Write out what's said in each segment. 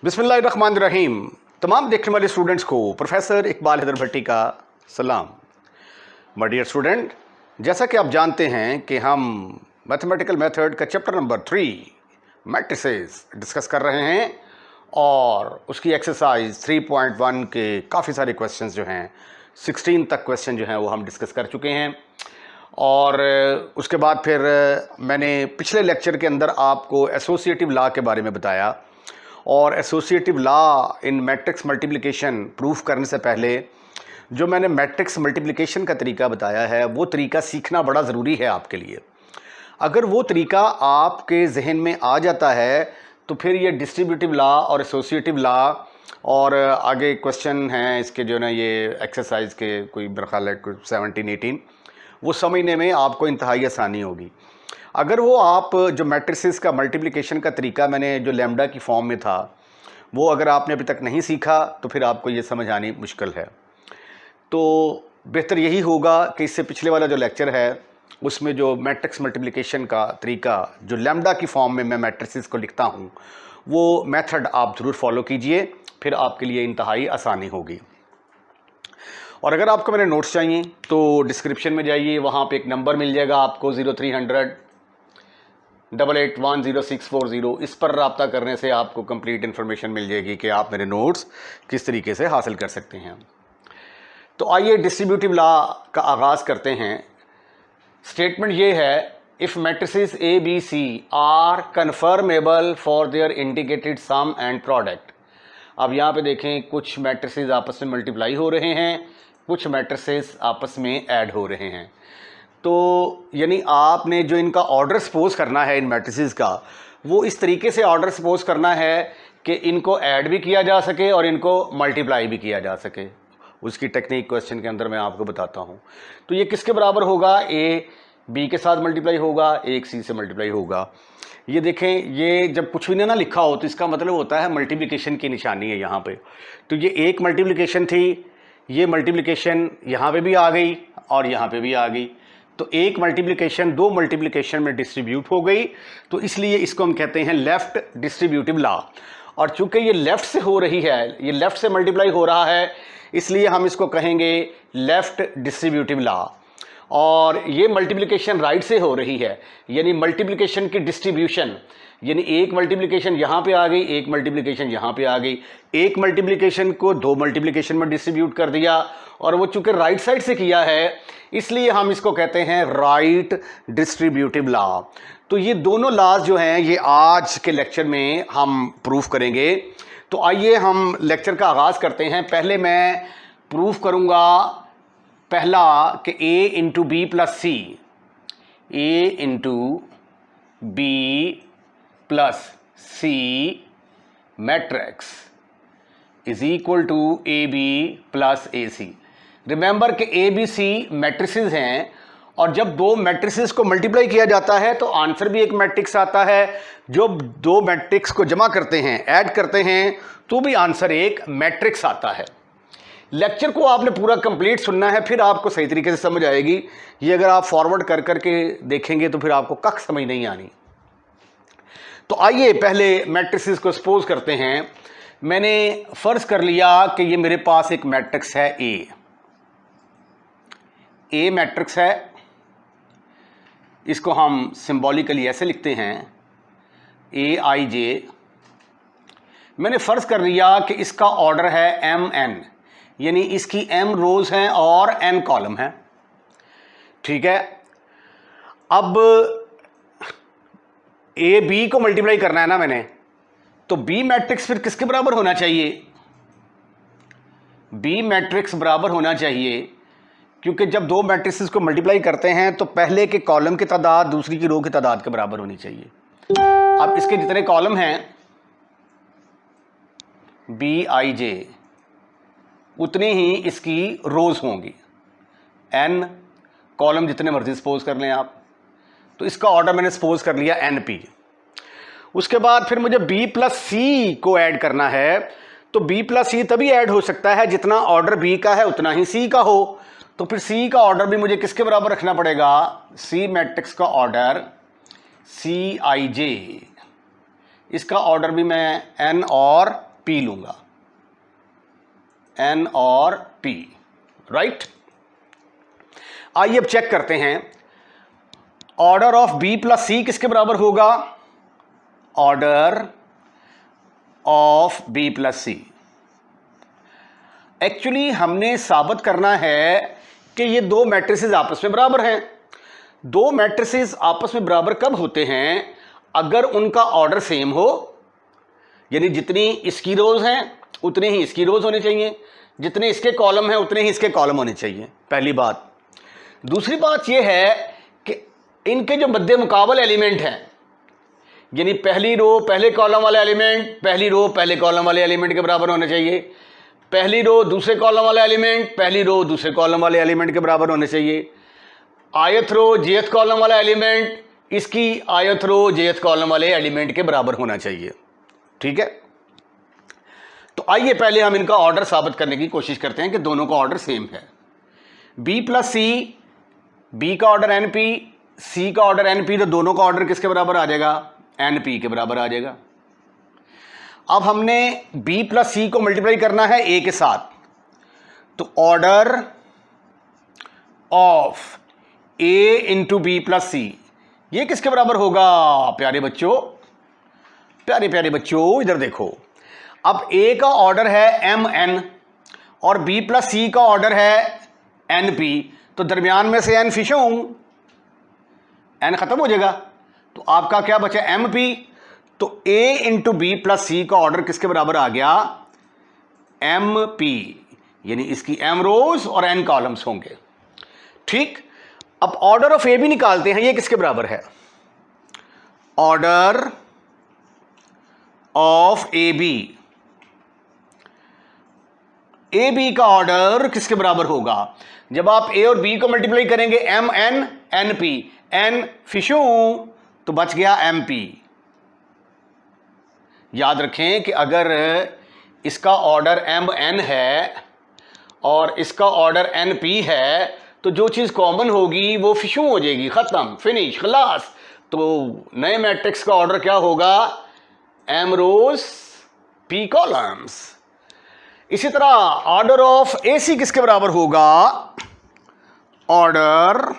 बिस्मिल्लाहिर्रहमानिर्रहीम। तमाम देखने वाले स्टूडेंट्स को प्रोफेसर इकबाल हैदर भट्टी का सलाम। माय डियर स्टूडेंट, जैसा कि आप जानते हैं कि हम मैथमेटिकल मेथड का चैप्टर नंबर 3 मैट्रिसेस डिस्कस कर रहे हैं और उसकी एक्सरसाइज 3.1 के काफ़ी सारे क्वेश्चंस जो हैं 16 तक क्वेश्चन जो हैं वो हम डिस्कस कर चुके हैं। और उसके बाद फिर मैंने पिछले लेक्चर के अंदर आपको एसोसिएटिव लॉ के बारे में बताया और associative law in matrix multiplication proof करने से पहले जो मैंने मैट्रिक्स मल्टीप्लिकेशन का तरीका बताया है वो तरीका सीखना बड़ा ज़रूरी है आपके लिए। अगर वो तरीका आपके जहन में आ जाता है तो फिर ये डिस्ट्रीब्यूटिव लॉ और एसोसिएटिव लॉ और आगे क्वेश्चन हैं इसके जो ना ये एक्सरसाइज के कोई मेरा ख्याल है 17-18 वो समझने में आपको इंतहाई आसानी होगी। अगर वो आप जो मैट्रिसेस का मल्टीप्लिकेशन का तरीका मैंने जो लैम्डा की फॉर्म में था वो अगर आपने अभी तक नहीं सीखा तो फिर आपको ये समझ आनी मुश्किल है। तो बेहतर यही होगा कि इससे पिछले वाला जो लेक्चर है उसमें जो मैट्रिक्स मल्टीप्लिकेशन का तरीका जो लैम्डा की फॉर्म में मैं मैट्रिसेस को लिखता हूँ वो मेथड आप ज़रूर फॉलो कीजिए, फिर आपके लिए इंतहाई आसानी होगी। और अगर आपको मेरे नोट्स चाहिए तो डिस्क्रिप्शन में जाइए, वहाँ पे एक नंबर मिल जाएगा आपको 0300 8810 इस पर रब्ता करने से आपको कंप्लीट इन्फॉर्मेशन मिल जाएगी कि आप मेरे नोट्स किस तरीके से हासिल कर सकते हैं। तो आइए डिस्ट्रीब्यूटिव लॉ का आगाज़ करते हैं। स्टेटमेंट ये है, if matrices A B C are conformable for their indicated sum and product. अब यहाँ पे देखें कुछ मैट्रिसेस आपस में मल्टीप्लाई हो रहे हैं, कुछ मैट्रिसेस आपस में ऐड हो रहे हैं। तो यानी आपने जो इनका ऑर्डर सपोज करना है इन मैट्रिसेस का वो इस तरीके से ऑर्डर सपोज करना है कि इनको ऐड भी किया जा सके और इनको मल्टीप्लाई भी किया जा सके। उसकी टेक्निक क्वेश्चन के अंदर मैं आपको बताता हूँ। तो ये किसके बराबर होगा, ए बी के साथ मल्टीप्लाई होगा, एक सी से मल्टीप्लाई होगा। ये देखें, ये जब कुछ भी ना लिखा हो तो इसका मतलब होता है मल्टीप्लिकेशन की निशानी है यहाँ पे। तो ये एक मल्टीप्लिकेशन थी, ये मल्टीप्लिकेशन यहाँ पे भी आ गई और यहाँ पे भी आ गई। तो एक मल्टीप्लिकेशन दो मल्टीप्लिकेशन में डिस्ट्रीब्यूट हो गई, तो इसलिए इसको हम कहते हैं लेफ्ट डिस्ट्रीब्यूटिव लॉ। और चूंकि ये लेफ्ट से हो रही है, ये लेफ्ट से मल्टीप्लाई हो रहा है, इसलिए हम इसको कहेंगे लेफ्ट डिस्ट्रीब्यूटिव लॉ। और ये मल्टीप्लिकेशन राइट से हो रही है, यानी मल्टीप्लिकेशन की डिस्ट्रीब्यूशन, यानी एक मल्टीप्लिकेशन यहाँ पे आ गई, एक मल्टीप्लिकेशन यहाँ पे आ गई, एक मल्टीप्लिकेशन को दो मल्टीप्लिकेशन में डिस्ट्रीब्यूट कर दिया और वो चूंकि राइट साइड से किया है इसलिए हम इसको कहते हैं राइट डिस्ट्रीब्यूटिव लॉ। तो ये दोनों लॉज जो हैं ये आज के लेक्चर में हम प्रूफ करेंगे। तो आइए हम लेक्चर का आगाज़ करते हैं। पहले मैं प्रूफ करूँगा पहला कि A into B plus C, A into B plus C matrix is equal to A B plus A C. Remember कि ए बी सी मैट्रिसेस हैं और जब दो मैट्रिसेस को मल्टीप्लाई किया जाता है तो आंसर भी एक मैट्रिक्स आता है। जो दो मैट्रिक्स को जमा करते हैं, ऐड करते हैं, तो भी आंसर एक मैट्रिक्स आता है। लेक्चर को आपने पूरा कंप्लीट सुनना है, फिर आपको सही तरीके से समझ आएगी। ये अगर आप फॉरवर्ड कर करके देखेंगे तो फिर आपको कख समझ नहीं आनी। तो आइए पहले मैट्रिसेस को सपोज करते हैं। मैंने फर्ज कर लिया कि ये मेरे पास एक मैट्रिक्स है ए मैट्रिक्स है। इसको हम सिंबॉलिकली ऐसे लिखते हैं ए आई जे। मैंने फर्ज कर लिया कि इसका ऑर्डर है एम एन, यानी इसकी एम रोज हैं और एन कॉलम है। ठीक है, अब ए बी को मल्टीप्लाई करना है ना मैंने, तो बी मैट्रिक्स फिर किसके बराबर होना चाहिए, बी मैट्रिक्स बराबर होना चाहिए, क्योंकि जब दो मैट्रिक्स को मल्टीप्लाई करते हैं तो पहले के कॉलम की तादाद दूसरी की रो की तादाद के बराबर होनी चाहिए। अब इसके जितने कॉलम हैं बी आई जे उतनी ही इसकी रोज होंगी, एन कॉलम जितने मर्जी सपोज कर लें आप। तो इसका ऑर्डर मैंने सपोज कर लिया एन पी। उसके बाद फिर मुझे बी प्लस सी को ऐड करना है। तो बी प्लस सी तभी ऐड हो सकता है जितना ऑर्डर बी का है उतना ही सी का हो। तो फिर सी का ऑर्डर भी मुझे किसके बराबर रखना पड़ेगा, सी मैट्रिक्स का ऑर्डर सी आई जे। इसका ऑर्डर भी मैं एन और P लूंगा, N और P, राइट। आइए अब चेक करते हैं, order of B plus C किसके बराबर होगा? Order of B plus C। Actually हमने साबित करना है कि ये दो मैट्रिसेस आपस में बराबर हैं। दो मैट्रिसेस आपस में बराबर कब होते हैं? अगर उनका ऑर्डर सेम हो, यानी जितनी इसकी रोज हैं उतनी ही इसकी रोज होनी चाहिए, जितने इसके कॉलम हैं उतने ही इसके कॉलम होने चाहिए, पहली बात। दूसरी बात यह है कि इनके जो मध्य मुकाबल एलिमेंट हैं, यानी पहली रो पहले कॉलम वाले एलिमेंट पहली रो पहले कॉलम वाले एलिमेंट के बराबर होने चाहिए, पहली रो दूसरे कॉलम वाला एलिमेंट पहली रो दूसरे कॉलम वाले एलिमेंट के बराबर होने चाहिए। आयत रो जेथ कॉलम वाला एलिमेंट इसकी आयत रो जेथ कॉलम वाले एलिमेंट के बराबर होना चाहिए, ठीक है। तो आइए पहले हम इनका ऑर्डर साबित करने की कोशिश करते हैं कि दोनों का ऑर्डर सेम है। B प्लस C, B का ऑर्डर NP, C का ऑर्डर NP, तो दोनों का ऑर्डर किसके बराबर आ जाएगा? NP के बराबर आ जाएगा। अब हमने B प्लस C को मल्टीप्लाई करना है A के साथ, तो order of A into B plus C ये किसके बराबर होगा? प्यारे बच्चों, प्यारे प्यारे बच्चों इधर देखो, अब A का ऑर्डर है MN और B प्लस C का ऑर्डर है NP, तो दरमियान में से N फिशो N खत्म हो जाएगा, तो आपका क्या बचा? MP। तो A into B plus C का ऑर्डर किसके बराबर आ गया? MP, यानी इसकी M रोज और N कॉलम्स होंगे, ठीक। अब ऑर्डर ऑफ A भी निकालते हैं, ये किसके बराबर है? ऑर्डर ऑफ AB, AB का ऑर्डर किसके बराबर होगा? जब आप A और B को मल्टीप्लाई करेंगे MN NP, N फिशो तो बच गया MP। याद रखें कि अगर इसका ऑर्डर MN है और इसका ऑर्डर NP है तो जो चीज़ कॉमन होगी वो फिशो हो जाएगी, ख़त्म, फिनिश, खलास। तो नए मैट्रिक्स का ऑर्डर क्या होगा? M रोज P कॉलम्स। इसी तरह ऑर्डर ऑफ AC किसके बराबर होगा? Order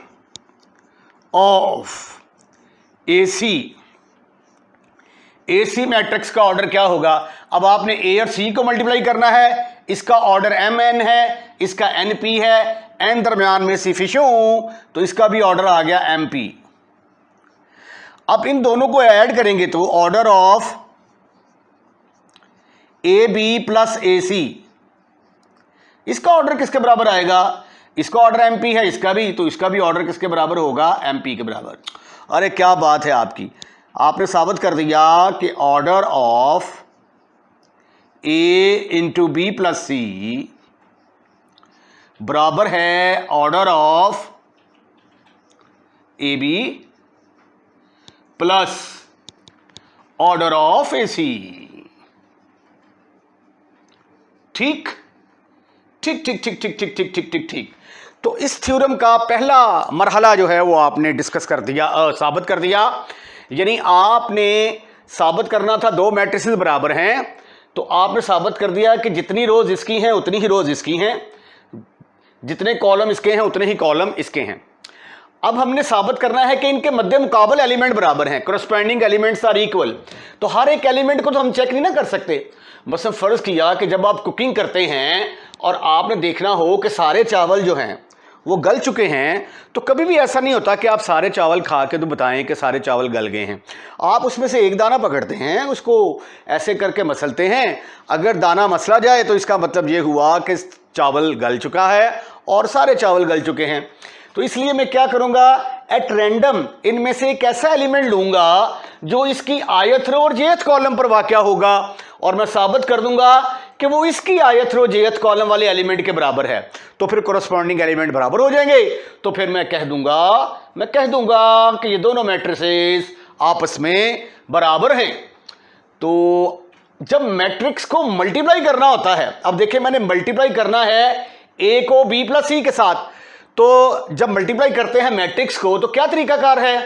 of AC, AC matrix का ऑर्डर क्या होगा? अब आपने A और C को मल्टीप्लाई करना है, इसका ऑर्डर MN है, इसका NP है, N दरमियान में C फिशो, तो इसका भी ऑर्डर आ गया MP। अब इन दोनों को ऐड करेंगे तो order of AB plus AC, इसका ऑर्डर किसके बराबर आएगा? इसका ऑर्डर MP है, इसका भी, तो इसका भी ऑर्डर किसके बराबर होगा? MP के बराबर। अरे क्या बात है आपकी, आपने साबित कर दिया कि order of A into B plus C बराबर है order of AB plus order of AC। ठीक ठीक ठीक ठीक ठीक ठीक ठीक ठीक ठीक ठीक। तो इस थ्योरम का पहला मरहला जो है वो आपने डिस्कस कर दिया, साबित कर दिया। यानी आपने साबित करना था दो मैट्रिसेस बराबर हैं, तो आपने साबित कर दिया कि जितनी रोज इसकी हैं उतनी ही रोज इसकी हैं, जितने कॉलम इसके हैं उतने ही कॉलम इसके हैं। अब हमने साबित करना है कि इनके मध्य मुकाबल एलिमेंट बराबर हैं, करस्पॉन्डिंग एलिमेंट्स आर इक्वल। तो हर एक एलिमेंट को तो हम चेक नहीं ना कर सकते। बस हम फर्ज किया कि जब आप कुकिंग करते हैं और आपने देखना हो कि सारे चावल जो हैं वो गल चुके हैं, तो कभी भी ऐसा नहीं होता कि आप सारे चावल खा के तो बताएं कि सारे चावल गल गए हैं। आप उसमें से एक दाना पकड़ते हैं, उसको ऐसे करके मसलते हैं, अगर दाना मसला जाए तो इसका मतलब ये हुआ कि चावल गल चुका है और सारे चावल गल चुके हैं। तो इसलिए मैं क्या करूंगा, एट रैंडम इनमें से एक ऐसा एलिमेंट लूंगा जो इसकी आयत रो और जेथ कॉलम पर वाक़या होगा और मैं साबित कर दूंगा कि वो इसकी आयत रो जेथ कॉलम वाले एलिमेंट के बराबर है। तो फिर कोरस्पॉन्डिंग एलिमेंट बराबर हो जाएंगे। तो फिर मैं कह दूंगा कि ये दोनों मैट्रिसेस आपस में बराबर हैं। तो जब मैट्रिक्स को मल्टीप्लाई करना होता है, अब देखिए मैंने मल्टीप्लाई करना है A को B प्लस C के साथ, तो जब मल्टीप्लाई करते हैं मैट्रिक्स को तो क्या तरीकाकार है,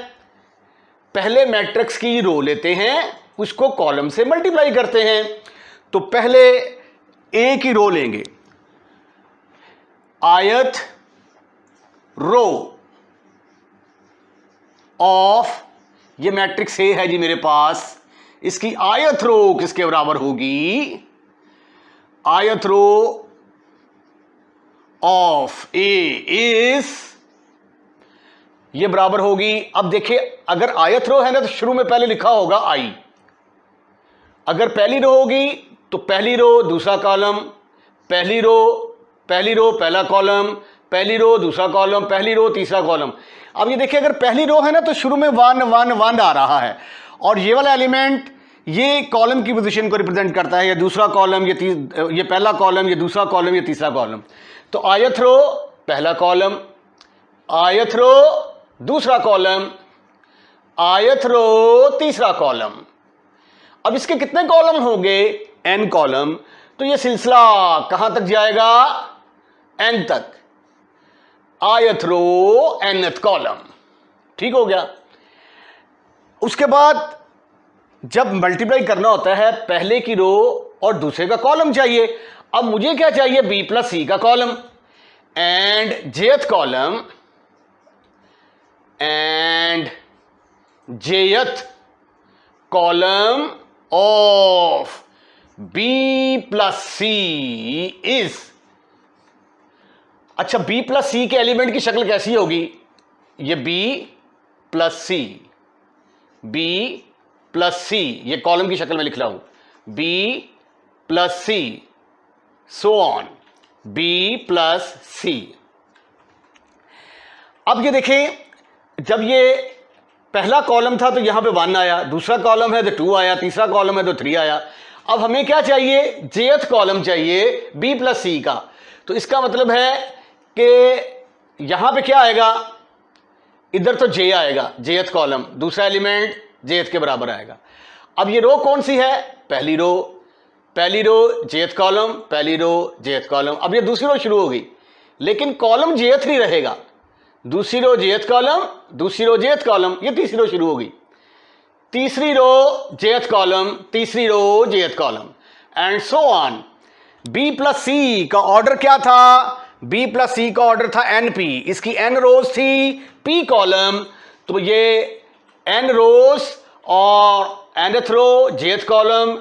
पहले मैट्रिक्स की रो लेते हैं, उसको कॉलम से मल्टीप्लाई करते हैं। तो पहले ए की रो लेंगे, आयत रो ऑफ, ये मैट्रिक्स ए है जी मेरे पास, इसकी आयत रो किसके बराबर होगी, आयत रो ऑफ ए इज, ये बराबर होगी। अब देखिए अगर आयत रो है ना तो शुरू में पहले लिखा होगा आई, अगर पहली रो होगी तो पहली रो दूसरा कॉलम, पहली रो पहला कॉलम, पहली रो दूसरा कॉलम, पहली रो तीसरा कॉलम। अब ये देखिए अगर पहली रो है ना तो शुरू में 1 1 1 आ रहा है, और ये वाला एलिमेंट ये कॉलम की पोजीशन को रिप्रेजेंट करता है, ये दूसरा कॉलम, ये पहला कॉलम, ये दूसरा कॉलम, ये तीसरा कॉलम। तो आयत रो पहला कॉलम, आयत रो दूसरा कॉलम, आयत रो तीसरा कॉलम। अब इसके कितने कॉलम होंगे, n कॉलम, तो ये सिलसिला कहां तक जाएगा, n तक, आयत रो nth कॉलम। ठीक हो गया। उसके बाद जब मल्टीप्लाई करना होता है पहले की रो और दूसरे का कॉलम चाहिए। अब मुझे क्या चाहिए, b प्लस सी का column and jth column and jth column of b plus C is. अच्छा, b प्लस सी के एलिमेंट की शक्ल कैसी होगी, ये b plus C, b plus C, ये कॉलम की शक्ल में लिख रहा हूं, b plus C so on, b plus C. अब ये देखें जब ये पहला कॉलम था तो यहां पे 1 आया, दूसरा कॉलम है तो 2 आया, तीसरा कॉलम है तो 3 आया। अब हमें क्या चाहिए, jth कॉलम चाहिए b प्लस सी का। तो इसका मतलब है कि यहां पे क्या आएगा, इधर तो j आएगा, jth कॉलम, दूसरा एलिमेंट jth के बराबर आएगा। अब ये रो कौन सी है, पहली रो jth कॉलम, पहली रो jth कॉलम। अब ये दूसरी रो शुरू होगी लेकिन कॉलम jth नहीं रहेगा, दूसरी रो jth कॉलम, दूसरी रो jth कॉलम, ये तीसरी रो शुरू होगी, तीसरी रो jth कॉलम, तीसरी row jth column and so on. b plus C का ऑर्डर क्या था, b प्लस सी का ऑर्डर था np, इसकी n रोज थी, p कॉलम, तो ये n रोज और nth रो jth कॉलम,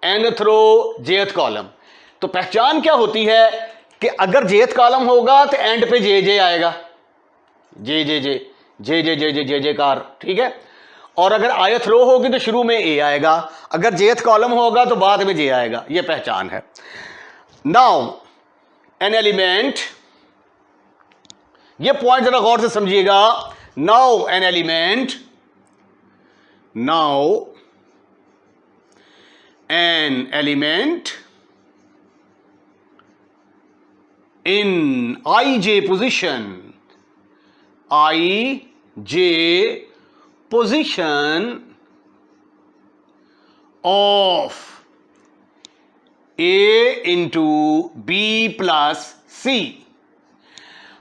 nth रो jth कॉलम। तो पहचान क्या होती है कि अगर jth कॉलम होगा तो एंड पे जे आएगा, जे कार, ठीक है। और अगर आयत रो होगी तो शुरू में ए आएगा, अगर jth कॉलम होगा तो बाद में जे आएगा, ये पहचान है। नाउ एन एलिमेंट, ये पॉइंट जरा गौर से समझिएगा। Now an element, now an element in ij position, ij position of a into b plus c।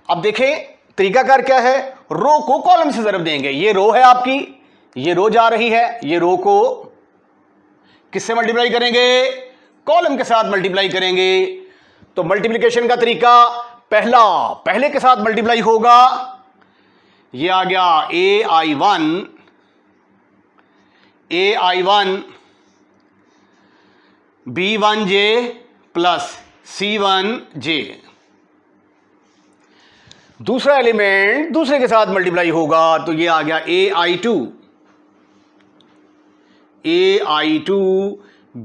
अब देखें तरीकाकार क्या है, रो को कॉलम से ज़रब देंगे। ये रो है आपकी, ये रो जा रही है, ये रो को किससे मल्टीप्लाई करेंगे, कॉलम के साथ मल्टीप्लाई करेंगे। तो मल्टीप्लिकेशन का तरीका पहले के साथ मल्टीप्लाई होगा, ये आ गया ai1 b1j प्लस c1j। दूसरा एलिमेंट दूसरे के साथ मल्टीप्लाई होगा तो ये आ गया ai2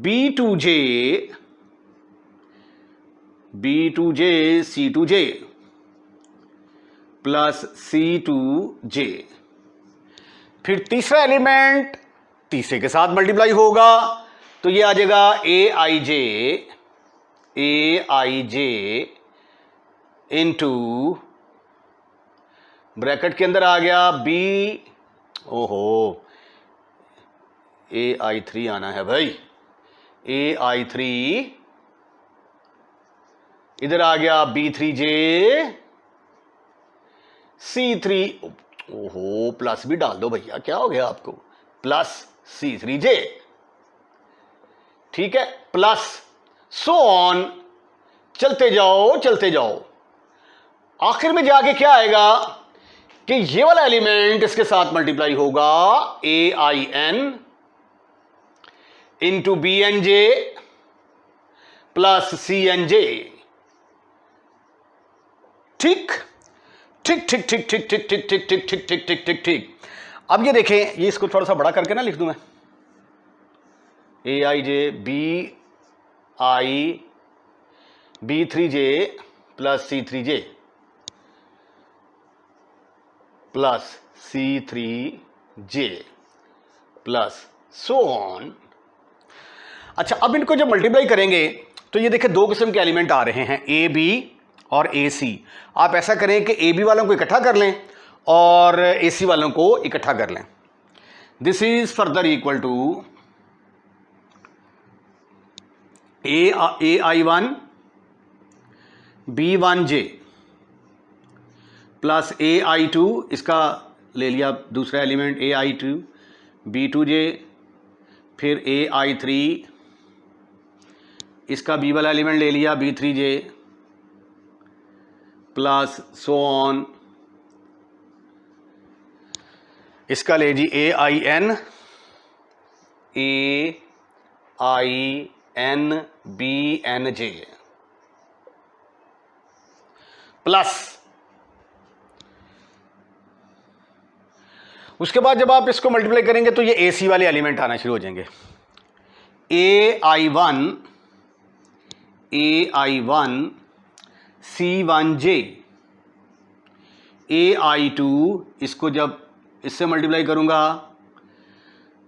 b2j c2j plus c2j। फिर तीसरा एलिमेंट तीसरे के साथ मल्टीप्लाई होगा तो ये आ जाएगा aij इंटू, ब्रैकेट के अंदर आ गया b, ओहो ai3 आना है भाई, ai3 इधर आ गया b3j c3, ओहो प्लस भी डाल दो भैया, क्या हो गया आपको, प्लस c3j, ठीक है, प्लस सो ऑन, चलते जाओ। आखिर में जाके क्या आएगा कि ये वाला एलिमेंट इसके साथ मल्टीप्लाई होगा AIN into BNJ plus CNJ। ठीक। अब ये देखें, ये इसको थोड़ा सा बड़ा करके ना लिख दूं मैं, AIJ B3J plus C3J plus C3J plus so on. अच्छा, अब इनको जब मल्टीप्लाई करेंगे तो ये देखिए दो किस्म के एलिमेंट आ रहे हैं, AB और AC। आप ऐसा करें कि AB वालों को इकट्ठा कर लें और AC वालों को इकट्ठा कर लें। This is further equal to AI1 B1J plus AI2, इसका ले लिया दूसरा एलिमेंट AI2 B2J, फिर AI3, इसका B वाला एलिमेंट ले लिया B3J प्लस सो ऑन, इसका ले जी AIN BNJ प्लस, उसके बाद जब आप इसको मल्टीप्लाई करेंगे तो ये AC वाले एलिमेंट आना शुरू हो जाएंगे। AI1 C1J, AI2, इसको जब इससे मल्टीप्लाई करूंगा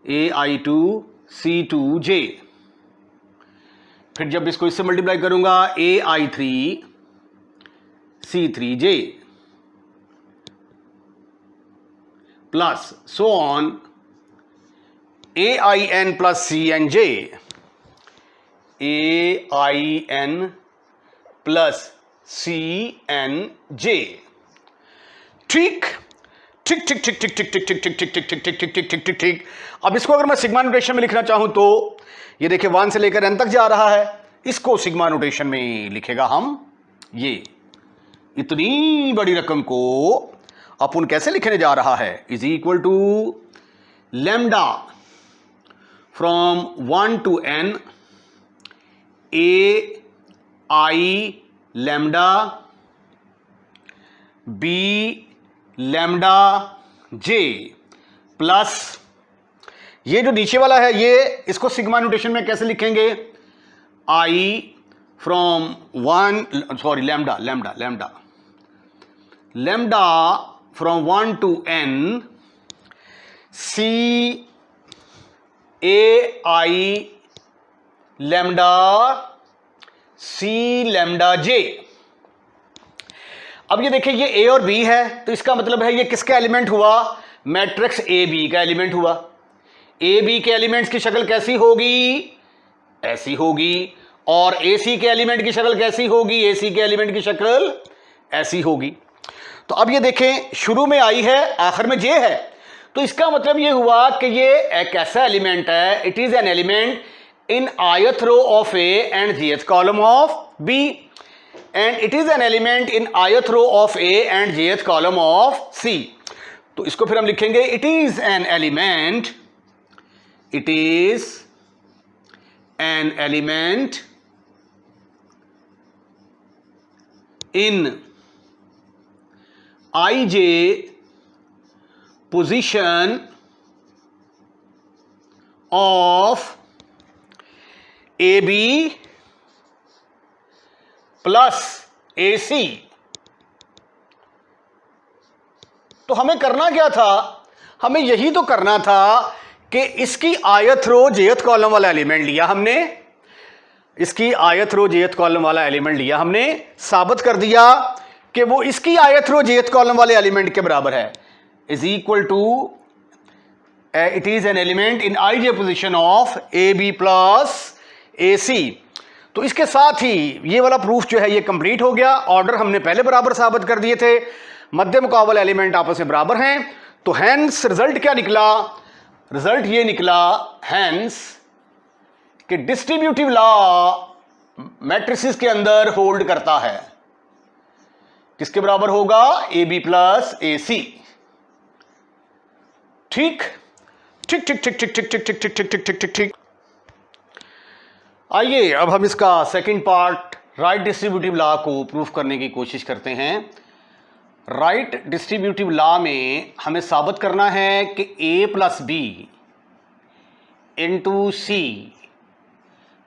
AI2 C2J, फिर जब इसको इससे मल्टीप्लाई करूंगा AI3 C3J plus so on AIN plus CNJ, AIN plus CNJ। ठीक। अब इसको अगर मैं सिग्मा नोटेशन में लिखना चाहूं तो ये देखिए 1 से लेकर n तक जा रहा है, इसको सिग्मा नोटेशन में लिखेगा हम। ये इतनी बड़ी रकम को अपन कैसे लिखने जा रहा है, is equal to lambda from 1 to n AI lambda B lambda J plus ये जो नीचे वाला है, ये इसको सिग्मा नोटेशन में कैसे लिखेंगे, I from 1 sorry lambda from 1 to n C AI lambda C lambda J। अब ये देखिए ये A और B है, तो इसका मतलब है ये किसका एलिमेंट हुआ, मैट्रिक्स AB का एलिमेंट हुआ। AB के एलिमेंट्स की शक्ल कैसी होगी, ऐसी होगी, और AC के एलिमेंट की शक्ल कैसी होगी, AC के एलिमेंट की शक्ल ऐसी होगी। तो अब ये देखें शुरू में I है, आखिर में J है, तो इसका मतलब ये हुआ कि ये एक ऐसा एलिमेंट है, it is an element in ith row of A and jth column of B, and it is an element in ith row of A and jth column of C। तो इसको फिर हम लिखेंगे it is an element in ij position of AB plus AC। तो हमें करना क्या था, हमें यही तो करना था कि इसकी ith रो jth कॉलम वाला एलिमेंट लिया हमने, इसकी ith रो jth कॉलम वाला एलिमेंट लिया हमने, साबित कर दिया कि वो इसकी ith रो jth कॉलम वाले एलिमेंट के बराबर है, is equal to it is an element in ij position of AB plus AC। तो इसके साथ ही ये वाला प्रूफ जो है ये कंप्लीट हो गया। ऑर्डर हमने पहले बराबर साबित कर दिए थे, मध्य मुकाबल एलिमेंट आपस में बराबर हैं। तो हैंस रिजल्ट क्या निकला, रिजल्ट ये निकला हैंस कि डिस्ट्रीब्यूटिव लॉ मैट्रिसेस के अंदर होल्ड करता है, किसके बराबर होगा? ए बी प्लस ए सी। ठीक ठीक ठीक ठीक ठीक ठीक ठीक ठीक ठीक ठीक ठीक ठीक ठीक। आइए अब हम इसका second part right distributive law को प्रूफ करने की कोशिश करते हैं। राइट डिस्ट्रीब्यूटिव लॉ में हमें साबित करना है कि ए प्लस बी इंटू सी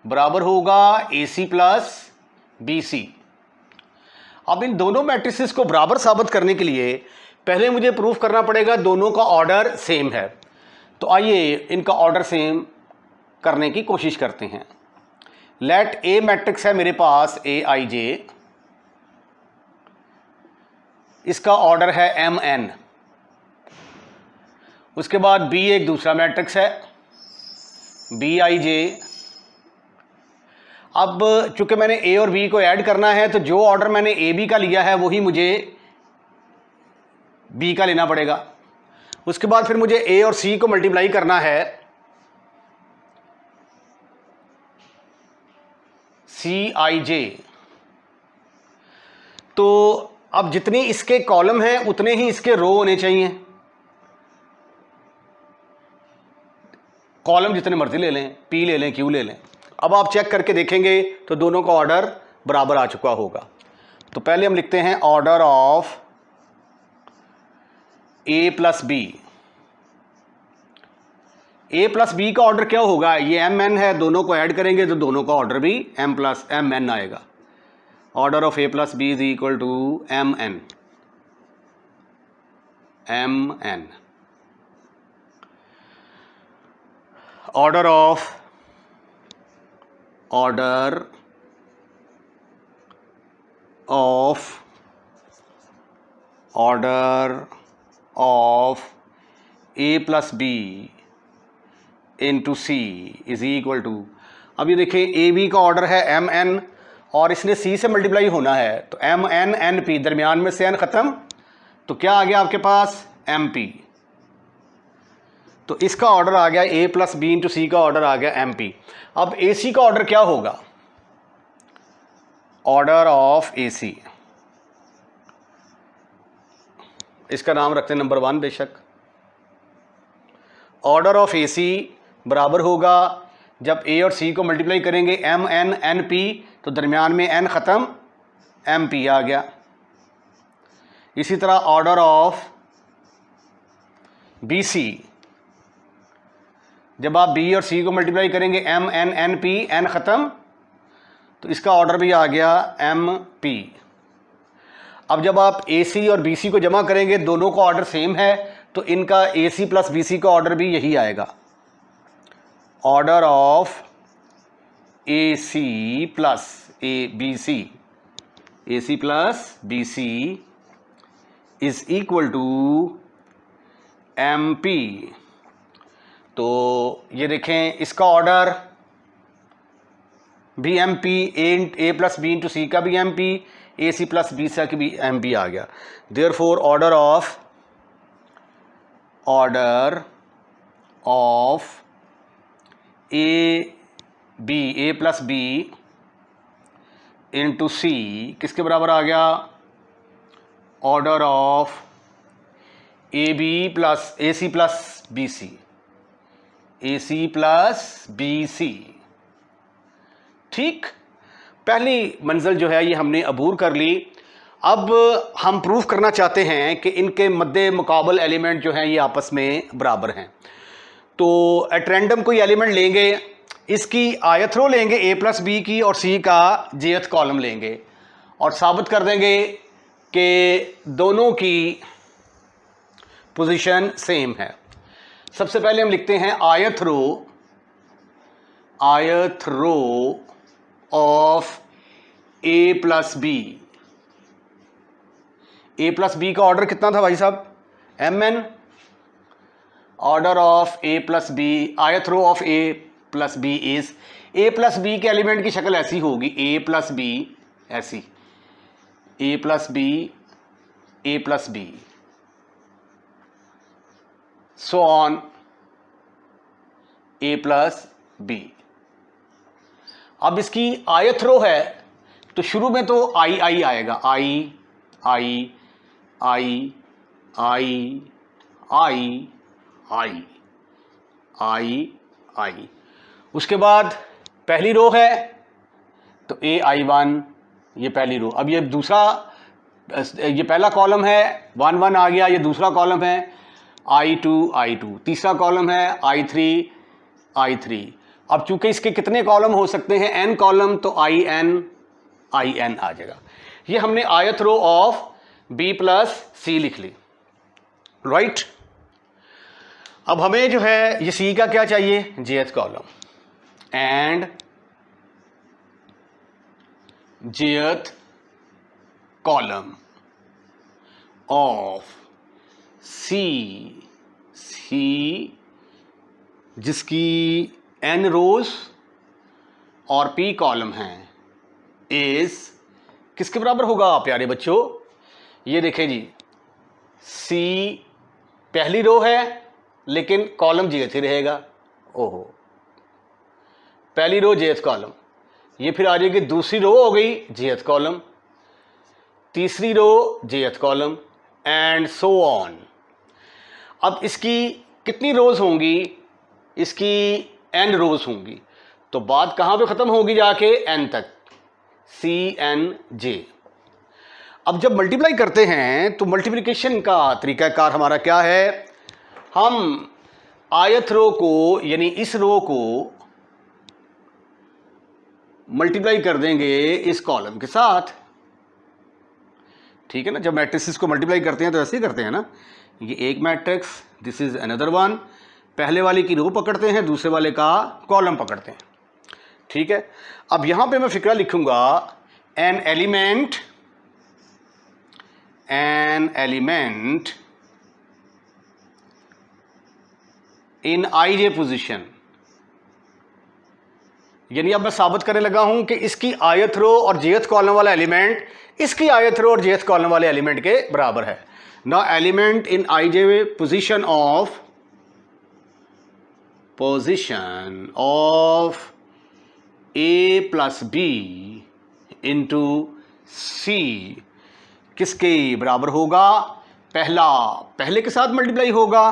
बराबर होगा ए सी प्लस बी सी। अब इन दोनों मैट्रिसेस को बराबर साबित करने के लिए पहले मुझे प्रूफ करना पड़ेगा दोनों का ऑर्डर सेम है। तो आइए इनका ऑर्डर सेम करने की कोशिश करते हैं। लेट ए मैट्रिक्स है मेरे पास ए आई जे, इसका ऑर्डर है एम एन। उसके बाद बी एक दूसरा मैट्रिक्स है बी आई जे। अब चूंकि मैंने ए और बी को ऐड करना है तो जो ऑर्डर मैंने ए बी का लिया है वही मुझे बी का लेना पड़ेगा। उसके बाद फिर मुझे ए और सी को मल्टीप्लाई करना है सी आई जे। तो अब जितने इसके कॉलम हैं उतने ही इसके रो होने चाहिए। कॉलम जितने मर्जी ले लें, पी ले लें, क्यू ले लें। अब आप चेक करके देखेंगे तो दोनों का ऑर्डर बराबर आ चुका होगा। तो पहले हम लिखते हैं order of A plus B. A plus B का ऑर्डर क्या होगा? ये एम एन है, दोनों को ऐड करेंगे तो दोनों का ऑर्डर भी एम प्लस एम एन आएगा। Order of A plus B is equal to M N. M N order of A plus B into C is equal to, अब ये देखें ए बी का ऑर्डर है एम एन और इसने सी से multiply होना है तो एम एन एन पी, दरमियान में से एन खत्म तो क्या आ गया आपके पास? M P. तो इसका ऑर्डर आ गया ए प्लस बी इंटू सी का ऑर्डर आ गया एम पी। अब ए सी का ऑर्डर क्या होगा? ऑर्डर ऑफ ए सी, इसका नाम रखते हैं नंबर 1 बेशक। ऑर्डर ऑफ ए सी बराबर होगा, जब ए और सी को मल्टीप्लाई करेंगे एम एन एन पी तो दरमियान में एन ख़त्म, एम पी आ गया। इसी तरह ऑर्डर ऑफ बी सी, जब आप बी और सी को मल्टीप्लाई करेंगे M N N P, N ख़त्म तो इसका ऑर्डर भी आ गया एम पी। अब जब आप ए सी और बी सी को जमा करेंगे दोनों का ऑर्डर सेम है तो इनका ए सी प्लस बी सी का ऑर्डर भी यही आएगा। Order of A C plus A B C, A C plus B C is equal to M P. तो ये देखें इसका ऑर्डर भी M P, A plus B into C का भी M P, A C plus B C का भी M P आ गया। Therefore order of A plus B into C किसके बराबर आ गया? Order of A B plus A C plus B C, A C plus B सी। ठीक, पहली मंजिल जो है ये हमने अबूर कर ली। अब हम प्रूफ करना चाहते हैं कि इनके मद्दे मुकाबल एलिमेंट जो हैं ये आपस में बराबर हैं। तो एट रैंडम कोई एलिमेंट लेंगे, इसकी आयत रो लेंगे ए प्लस बी की और सी का जेथ कॉलम लेंगे और साबित कर देंगे कि दोनों की पोजीशन सेम है। सबसे पहले हम लिखते हैं ith row of A plus B. A plus B का ऑर्डर कितना था भाई साहब? M N. Order of A plus B, ith row of A plus B is, A plus B के एलिमेंट की शक्ल ऐसी होगी, ए प्लस बी ऐसी, A plus B, A plus B, so on A plus B. अब इसकी ith रो है तो शुरू में तो आई आई आएगा, आई आई आई आई आई आई आई आई। उसके बाद पहली रो है तो AI1, ये पहली रो। अब ये दूसरा, ये पहला कॉलम है 1 1 आ गया, ये दूसरा कॉलम है I2 I2, तीसरा कॉलम है I3 I3। अब चूंकि इसके कितने कॉलम हो सकते हैं, n कॉलम, तो IN IN आ जाएगा। ये हमने ith row of B plus C लिख ली, राइट। अब हमें जो है ये C का क्या चाहिए, jth column, and jth column of C जिसकी n रोज और p कॉलम हैं, इज किसके बराबर होगा प्यारे बच्चों? ये देखें जी, C पहली रो है लेकिन कॉलम jth ही रहेगा, ओहो, पहली रो jth कॉलम, ये फिर आ जाएगी दूसरी रो हो गई jth कॉलम, तीसरी row jth column, and so on. अब इसकी कितनी रोज होंगी, इसकी n रोज होंगी, तो बात कहाँ पे ख़त्म होगी जाके, n तक, CNJ। अब जब मल्टीप्लाई करते हैं तो मल्टीप्लिकेशन का तरीकाकार हमारा क्या है, हम ith रो को यानी इस रो को मल्टीप्लाई कर देंगे इस कॉलम के साथ, ठीक है ना। जब मैट्रिक्स को मल्टीप्लाई करते हैं तो ऐसे ही करते हैं ना, ये एक matrix, this is another one, पहले वाले की रो पकड़ते हैं, दूसरे वाले का कॉलम पकड़ते हैं, ठीक है। अब यहां पे मैं फिक्रा लिखूंगा, N element in ij position, यानी अब मैं साबित करने लगा हूं कि इसकी ith रो और jth कॉलम वाला एलिमेंट इसकी ith रो और jth कॉलम वाले एलिमेंट के बराबर है। Now element in ij position of a plus B into C किसके बराबर होगा, पहला पहले के साथ मल्टीप्लाई होगा,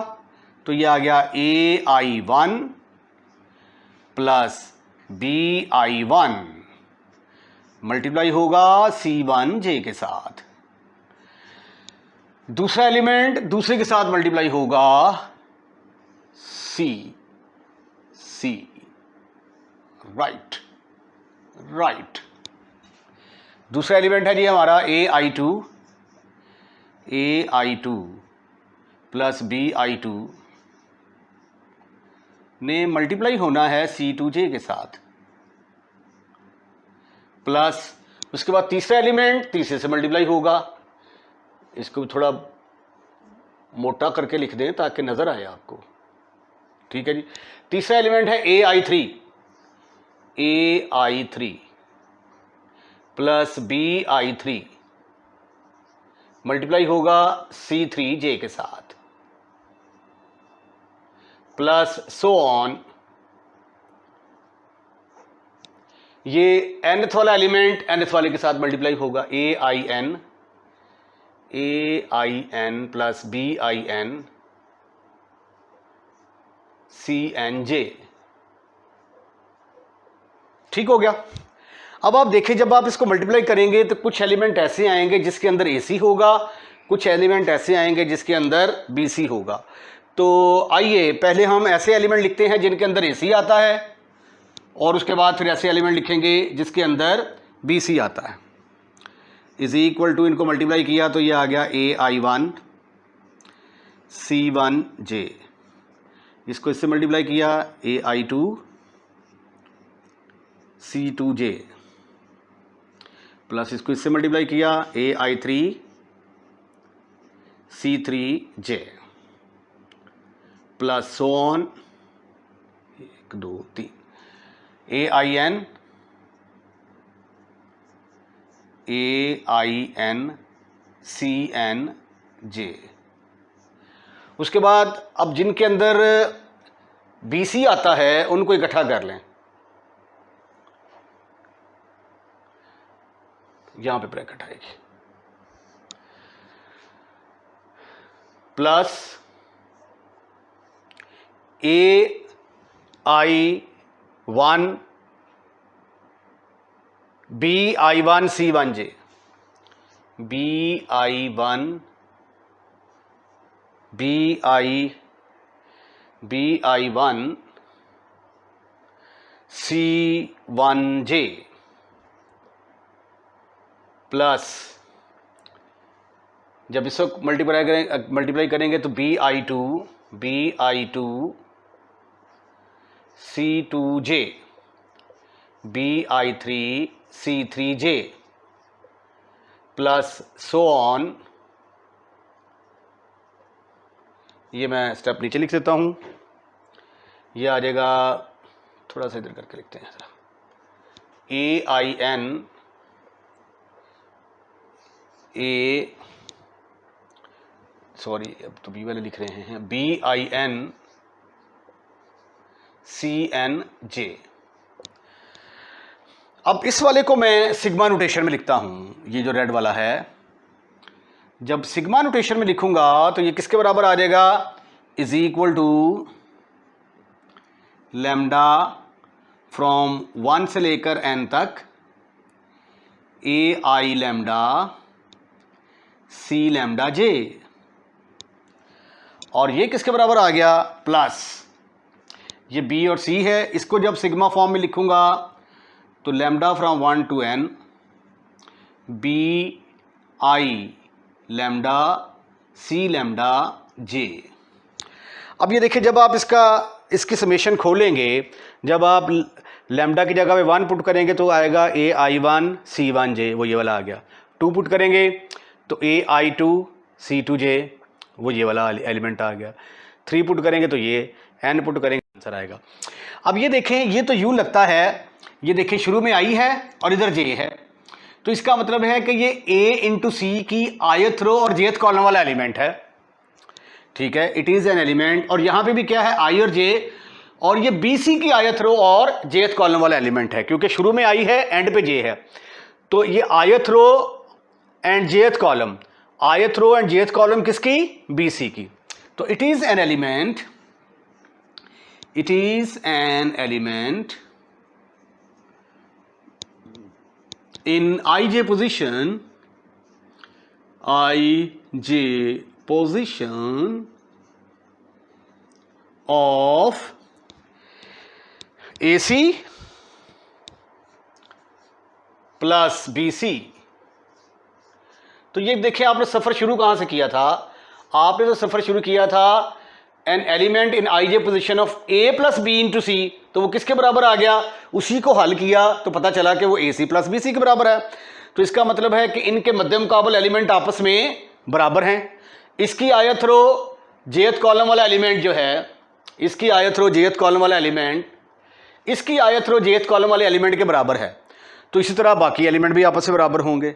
तो ये आ गया AI1 प्लस BI1 मल्टीप्लाई होगा C1J के साथ, दूसरा एलिमेंट दूसरे के साथ मल्टीप्लाई होगा C राइट, दूसरा एलिमेंट है जी हमारा AI2 प्लस BI2 ने मल्टीप्लाई होना है C2J के साथ, प्लस उसके बाद तीसरा एलिमेंट तीसरे से मल्टीप्लाई होगा, इसको थोड़ा मोटा करके लिख दें ताकि नजर आए आपको, ठीक है जी। तीसरा एलिमेंट है AI3 प्लस BI3 मल्टीप्लाई होगा C3J के साथ, प्लस सो ऑन। ये nth वाला एलिमेंट nth वाले के साथ मल्टीप्लाई होगा, AIN प्लस BIN CNJ, ठीक हो गया। अब आप देखें, जब आप इसको मल्टीप्लाई करेंगे तो कुछ एलिमेंट ऐसे आएंगे जिसके अंदर AC होगा, कुछ एलिमेंट ऐसे आएंगे जिसके अंदर BC होगा। तो आइए पहले हम ऐसे एलिमेंट लिखते हैं जिनके अंदर AC आता है, और उसके बाद फिर ऐसे एलिमेंट लिखेंगे जिसके अंदर BC आता है। इज इक्वल टू, इनको मल्टीप्लाई किया तो ये आ गया AI1 C1J, इसको इससे मल्टीप्लाई किया AI2 C2J, प्लस इसको इससे मल्टीप्लाई किया AI3 C3J, plus so on 1 2 3 AIN CNJ। उसके बाद अब जिनके अंदर BC आता है उनको इकट्ठा कर लें, यहाँ पे ब्रैकेट आएगी, plus AI1 BI1 C1J, BI1 C1J plus जब इसको मल्टीप्लाई करेंगे तो BI2 C2J, BI3 C3J plus so on. ये मैं स्टेप नीचे लिख देता हूँ, ये आ जाएगा, थोड़ा सा इधर करके लिखते हैं, AIN अब तो बी वाले लिख रहे हैं, BIN CNJ। अब इस वाले को मैं सिग्मा नोटेशन में लिखता हूं, ये जो रेड वाला है, जब सिग्मा नोटेशन में लिखूंगा तो ये किसके बराबर आ जाएगा, is equal to lambda from 1 से लेकर n तक AI lambda C lambda J, और ये किसके बराबर आ गया, प्लस ये B और C है, इसको जब सिग्मा फॉर्म में लिखूंगा तो lambda from 1 to n BI lambda C lambda J। अब ये देखिए, जब आप इसकी समेशन खोलेंगे, जब आप लैम्डा की जगह पे 1 पुट करेंगे तो आएगा AI1 C1J, वो ये वाला आ गया। 2 पुट करेंगे तो AI2 C2J, वो ये वाला एलिमेंट आ गया। 3 पुट करेंगे तो ये, n पुट करेंगे आंसर आएगा। अब ये देखें, ये तो यूं लगता है, ये देखें शुरू में I है और इधर J है, तो इसका मतलब है कि ये A इंटू C की ith रो और jth कॉलम वाला एलिमेंट है, ठीक है, इट इज एन एलिमेंट। और यहां पे भी क्या है, I और J, और ये BC की ith रो और jth कॉलम वाला एलिमेंट है, क्योंकि शुरू में I है, एंड पे J है, तो ये ith row and jth column, ith row and jth column किसकी, BC की। तो it is an element, it is an element in ij position of AC plus BC। तो ये देखिए, आपने सफर शुरू कहां से किया था, आपने तो सफर शुरू किया था N element in ij position of A plus B into C, तो वो किसके बराबर आ गया, उसी को हल किया तो पता चला कि वो AC प्लस BC के बराबर है। तो इसका मतलब है कि इनके मध्य मुकाबल एलिमेंट आपस में बराबर हैं। इसकी ith रो jth कॉलम वाला एलिमेंट जो है, इसकी ith रो jth कॉलम वाला एलिमेंट इसकी ith रो jth कॉलम वाले एलिमेंट के बराबर है, तो इसी तरह बाकी एलिमेंट भी आपस में बराबर होंगे।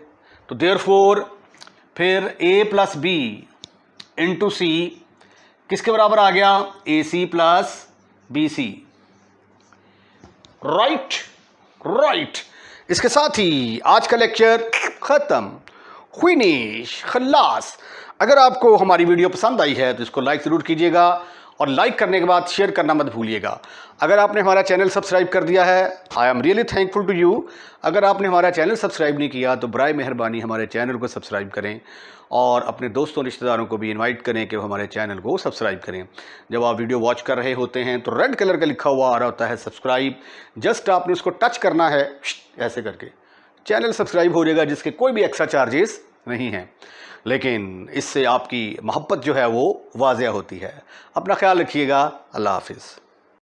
तो देयरफॉर फिर A plus B into C किसके बराबर आ गया, AC प्लस BC। राइट। इसके साथ ही आज का लेक्चर खत्म, फिनिश, खल्लास। अगर आपको हमारी वीडियो पसंद आई है तो इसको लाइक ज़रूर कीजिएगा, और लाइक करने के बाद शेयर करना मत भूलिएगा। अगर आपने हमारा चैनल सब्सक्राइब कर दिया है, I am really thankful to you. अगर आपने हमारा चैनल सब्सक्राइब नहीं किया तो बराए मेहरबानी हमारे चैनल को सब्सक्राइब करें, और अपने दोस्तों रिश्तेदारों को भी इनवाइट करें कि वो हमारे चैनल को सब्सक्राइब करें। जब आप वीडियो वॉच कर रहे होते हैं तो रेड कलर का लिखा हुआ आ रहा होता है सब्सक्राइब, जस्ट आपने उसको टच करना है, ऐसे करके चैनल सब्सक्राइब हो जाएगा, जिसके कोई भी एक्स्ट्रा चार्जेस नहीं हैं, लेकिन इससे आपकी मोहब्बत जो है वो वाज़िया होती है। अपना ख्याल रखिएगा। अल्लाह हाफिज़।